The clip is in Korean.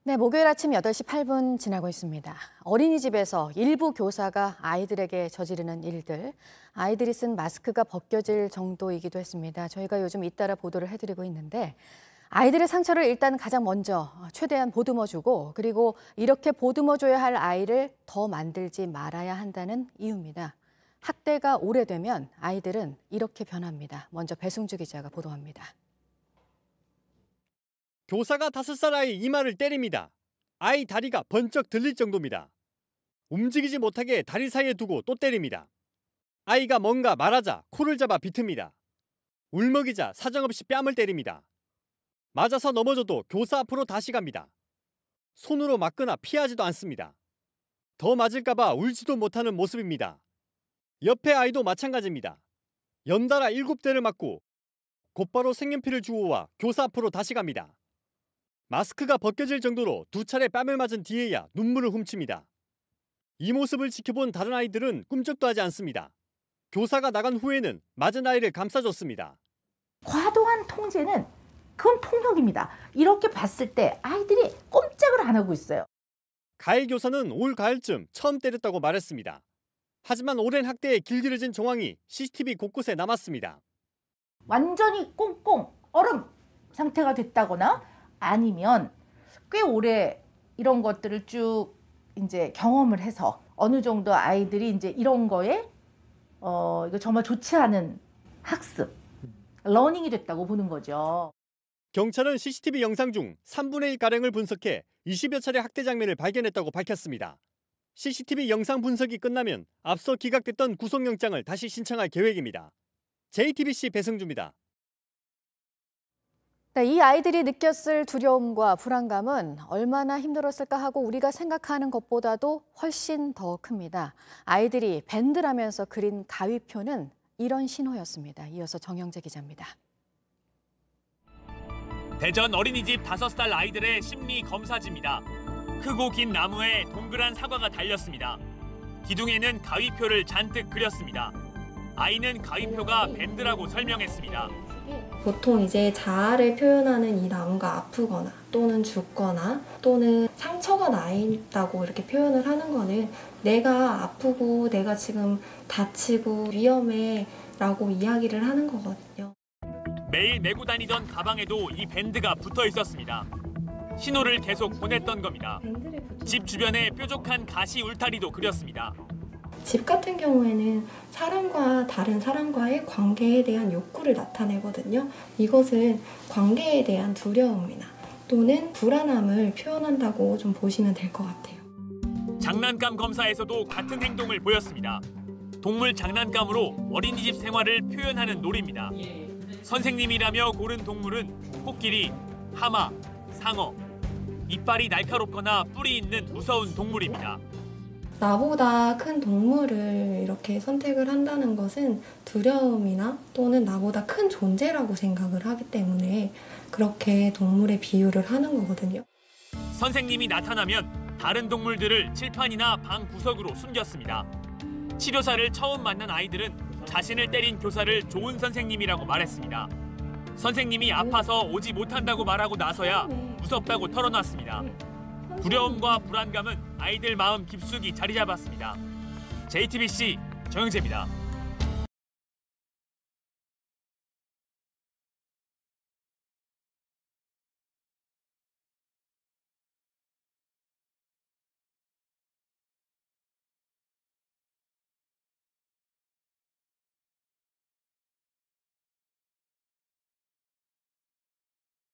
네, 목요일 아침 8시 8분 지나고 있습니다. 어린이집에서 일부 교사가 아이들에게 저지르는 일들, 아이들이 쓴 마스크가 벗겨질 정도이기도 했습니다. 저희가 요즘 잇따라 보도를 해드리고 있는데 아이들의 상처를 일단 가장 먼저 최대한 보듬어주고 그리고 이렇게 보듬어줘야 할 아이를 더 만들지 말아야 한다는 이유입니다. 학대가 오래되면 아이들은 이렇게 변합니다. 먼저 배승주 기자가 보도합니다. 교사가 5살 아이 이마를 때립니다. 아이 다리가 번쩍 들릴 정도입니다. 움직이지 못하게 다리 사이에 두고 또 때립니다. 아이가 뭔가 말하자 코를 잡아 비틉니다. 울먹이자 사정없이 뺨을 때립니다. 맞아서 넘어져도 교사 앞으로 다시 갑니다. 손으로 맞거나 피하지도 않습니다. 더 맞을까봐 울지도 못하는 모습입니다. 옆에 아이도 마찬가지입니다. 연달아 7대를 맞고 곧바로 색연필을 주워와 교사 앞으로 다시 갑니다. 마스크가 벗겨질 정도로 2차례 뺨을 맞은 뒤에야 눈물을 훔칩니다. 이 모습을 지켜본 다른 아이들은 꿈쩍도 하지 않습니다. 교사가 나간 후에는 맞은 아이를 감싸줬습니다. 과도한 통제는 그건 폭력입니다. 이렇게 봤을 때 아이들이 꼼짝을 안 하고 있어요. 가해 교사는 올 가을쯤 처음 때렸다고 말했습니다. 하지만 오랜 학대에 길들여진 정황이 CCTV 곳곳에 남았습니다. 완전히 꽁꽁 얼음 상태가 됐다거나 아니면 꽤 오래 이런 것들을 쭉 이제 경험을 해서 어느 정도 아이들이 이제 이런 거에 이거 정말 좋지 않은 학습, 러닝이 됐다고 보는 거죠. 경찰은 CCTV 영상 중 3분의 1가량을 분석해 20여 차례 학대 장면을 발견했다고 밝혔습니다. CCTV 영상 분석이 끝나면 앞서 기각됐던 구속영장을 다시 신청할 계획입니다. JTBC 배승주입니다. 네, 이 아이들이 느꼈을 두려움과 불안감은 얼마나 힘들었을까 하고 우리가 생각하는 것보다도 훨씬 더 큽니다. 아이들이 밴드라면서 그린 가위표는 이런 신호였습니다. 이어서 정영재 기자입니다. 대전 어린이집 5살 아이들의 심리 검사지입니다. 크고 긴 나무에 동그란 사과가 달렸습니다. 기둥에는 가위표를 잔뜩 그렸습니다. 아이는 가위표가 밴드라고 설명했습니다. 보통 이제 자아를 표현하는 이 나무가 아프거나 또는 죽거나 또는 상처가 나 있다고 이렇게 표현을 하는 거는 내가 아프고 내가 지금 다치고 위험해 라고 이야기를 하는 거거든요. 매일 메고 다니던 가방에도 이 밴드가 붙어 있었습니다. 신호를 계속 보냈던 겁니다. 집 주변에 뾰족한 가시 울타리도 그렸습니다. 집 같은 경우에는 사람과 다른 사람과의 관계에 대한 욕구를 나타내거든요. 이것은 관계에 대한 두려움이나 또는 불안함을 표현한다고 좀 보시면 될 것 같아요. 장난감 검사에서도 같은 행동을 보였습니다. 동물 장난감으로 어린이집 생활을 표현하는 놀이입니다. 선생님이라며 고른 동물은 코끼리, 하마, 상어. 이빨이 날카롭거나 뿔이 있는 무서운 동물입니다. 나보다 큰 동물을 이렇게 선택을 한다는 것은 두려움이나 또는 나보다 큰 존재라고 생각을 하기 때문에 그렇게 동물에 비유를 하는 거거든요. 선생님이 나타나면 다른 동물들을 칠판이나 방 구석으로 숨겼습니다. 치료사를 처음 만난 아이들은 자신을 때린 교사를 좋은 선생님이라고 말했습니다. 선생님이 아파서 오지 못한다고 말하고 나서야 무섭다고 털어놨습니다. 두려움과 불안감은 아이들 마음 깊숙이 자리 잡았습니다. JTBC 정영재입니다.